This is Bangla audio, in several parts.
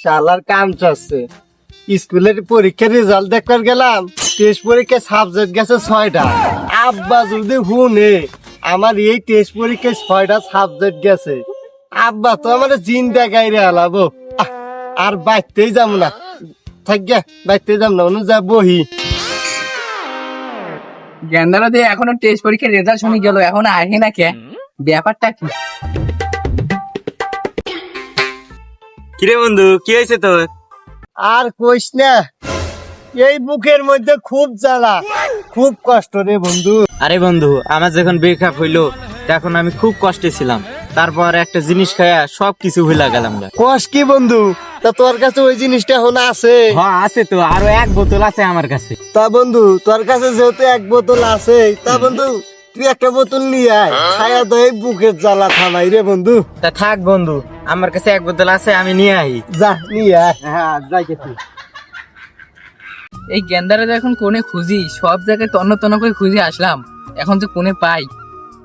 শালার কাম চলছে। স্কুলের পরীক্ষার রেজাল্ট দেখবার গেলাম, টেস্ট পরীক্ষায় সাবজেক্ট গেছে 6টা। আব্বা যদি শুনে আমার এই টেস্ট পরীক্ষায় 6টা সাবজেক্ট গেছে, আব্বা তো আমার চিন্তা গাইরে আলাবো। আর বাইতেই যাবো না, থাক গে, বাইতে যাম না, অনু যা বহি। গেন্দারা দিয়ে এখনো টেস্ট পরীক্ষার রেজাল্ট শুনে গেল, এখন আসে না কে? ব্যাপারটা কি? কিরে বন্ধু, কি হয়েছে তোর? আর কইস না, এই বুকের মধ্যে খুব জ্বালা, খুব কষ্ট রে বন্ধু। আরে বন্ধু, আমার যখন ব্রেকআপ হইলো তখন আমি খুব কষ্টে ছিলাম। তারপর একটা জিনিস খায়া সবকিছু ভুলা গেলাম। কষ্ট কি বন্ধু? তা তোর কাছে ওই জিনিসটা এখন আছে? হ্যাঁ আছে তো, আরো এক বোতল আছে আমার কাছে। তা বন্ধু, তোর কাছে যেহেতু এক বোতল আছে, তা বন্ধু তুই একটা বোতল নিয়ে আয়, খায়া দই বুকের জ্বালা থামাই রে বন্ধু। তা থাক বন্ধু, আমার কাছে এক বোতল আছে, আমি নিয়ে আই। যা নিয়ে আয়। হ্যাঁ যাই তুই। এই গেন্দারা এখন কোনে খুঁজি, সব জায়গায় তন্ন তন্ন করে খুঁজে আসলাম, এখন যে কোনে পাই,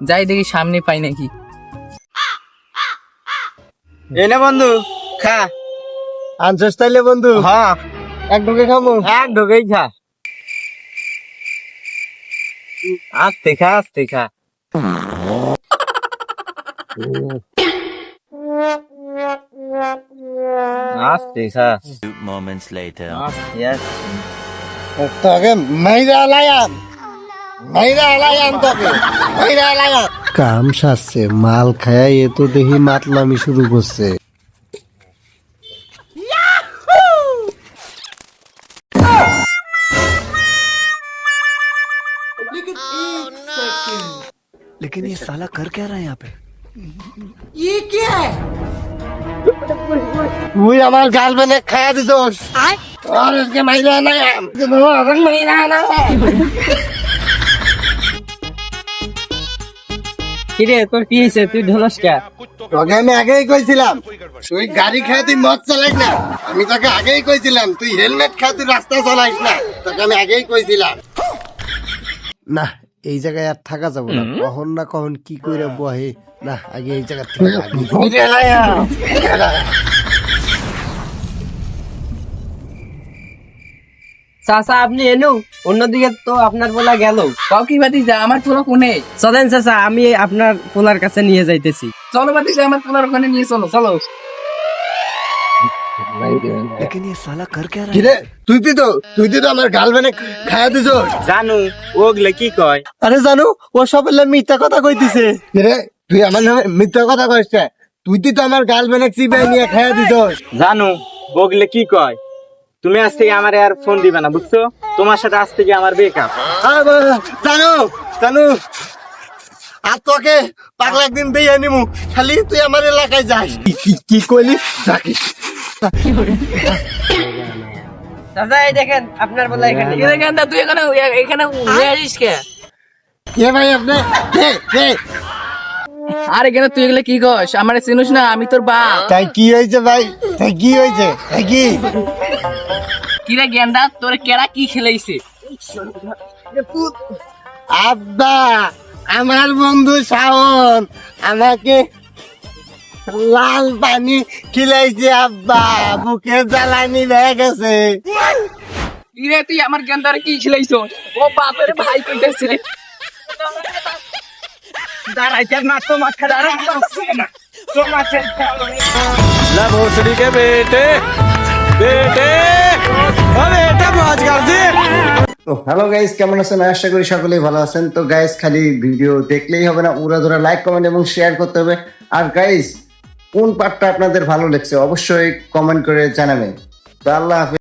যাই দেখি সামনে পাই নাকি। এনে বন্ধু, খা। আনছস তাইলে বন্ধু? হ্যাঁ, এক ঢোকে খামো? এক ঢোকেই খা। আস্তে খা, আস্তে খা। আস্তে খা। Moments later. আস্তে আস্তে। তোকে মাইরা লায়াম, মাইরা লায়াম, তোকে মাইরা লায়াম। কাম সারছে, মাল খায়া এ তো দেখি মাতলামি শুরু করছে। लेकिन ये साला कर क्या रहा है यहाँ पे? তুই আমার গার্লফ্রেন্ডে খায়া দিছস, আর আজকে মাইরা লায়াম, মাইরা লায়াম। কিরে, তোর কি হয়েছে? তুই ঢোলস কে? তোকে আমি আগেই কইছিলাম তুই গাড়ি খায় তুই মদ চালাইস না। আমি তোকে আগেই কইছিলাম তুই হেলমেট খায় তুই রাস্তা চালাইস না। তোকে আমি আগেই কইছিলাম। না, এই জায়গায় আর থাকা যাবে না, কখন না কখন কি করে বহে। না, আগে এই জায়গা থেকে চাচা আপনি এনু, অন্যদিকে তো আপনার পোলা গেল। কাউ কি বাতিজা, আমার পোলা কোনে? চলেন চাচা, আমি আপনার পোলার কাছে নিয়ে যাইতেছি। চলো বাতিজা, আমার পোলার ওখানে নিয়ে চলো। চলো। लेकिन ये साला कर क्या रहा है? কিরে, তুই তো আমার গার্লফ্রেন্ডে খায়া দিছস। জানু ওগুলো কি কয়? আরে জানো, ও সব মিথ্যা কথা কইতিছে। কিরে, তুই আমার নামে মিথ্যা কথা কইছ? তুই তো আমার গার্লফ্রেন্ডে চিবাই নিয়ে খায়া দিছস। জানু ওগুলো কি কয়? তুমি আজ থেকে আমার আর ফোন দিবে না, বুঝছো? তোমার সাথে আজ থেকে আমার ব্রেকআপ। জানো আর তোকে পাগলা একদিন দিয়ে নিমু, খালি তুই আমার এলাকায় যাস। কি কইলি? যাকিস। চাচা এই দেখেন আপনার পোলা এখানে। কিরে গেন্দা, তুই এখানে উড়ে আসিস কে? কে ভাই আপনি? কে? আরে কেন তুই এগুলো কি কস? আমার চিনুস না, আমি তোর বাপ। তাই কি হয়েছে ভাই? তাই কি হয়েছে? কি কিরে গেন্দা, তোর কেরা কি খেলাইছে? আব্বা, আমার বন্ধু শাওন আমাকে লাল পানি খিলাইছে আব্বা, বুকে জ্বালানি হয়ে গেছে। কিরে তুই আমার গেন্দারে কি খেলাইছ? ও বাপের ভাই কইতেছে। দাঁড়াইতে না, তোমার भोसड़ी के बेटे बेटे बेटे मौज कर दी। তো হ্যালো গাইস, কেমন আছেন? আশা করি সকলেই ভালো আছেন। তো গাইস, খালি ভিডিও দেখলেই হবে না, উড়াধুরা লাইক, কমেন্ট এবং শেয়ার করতে হবে। আর গাইস, কোন পার্টটা আপনাদের ভালো লাগছে অবশ্যই কমেন্ট করে জানাবেন। তো আল্লাহ হাফেজ।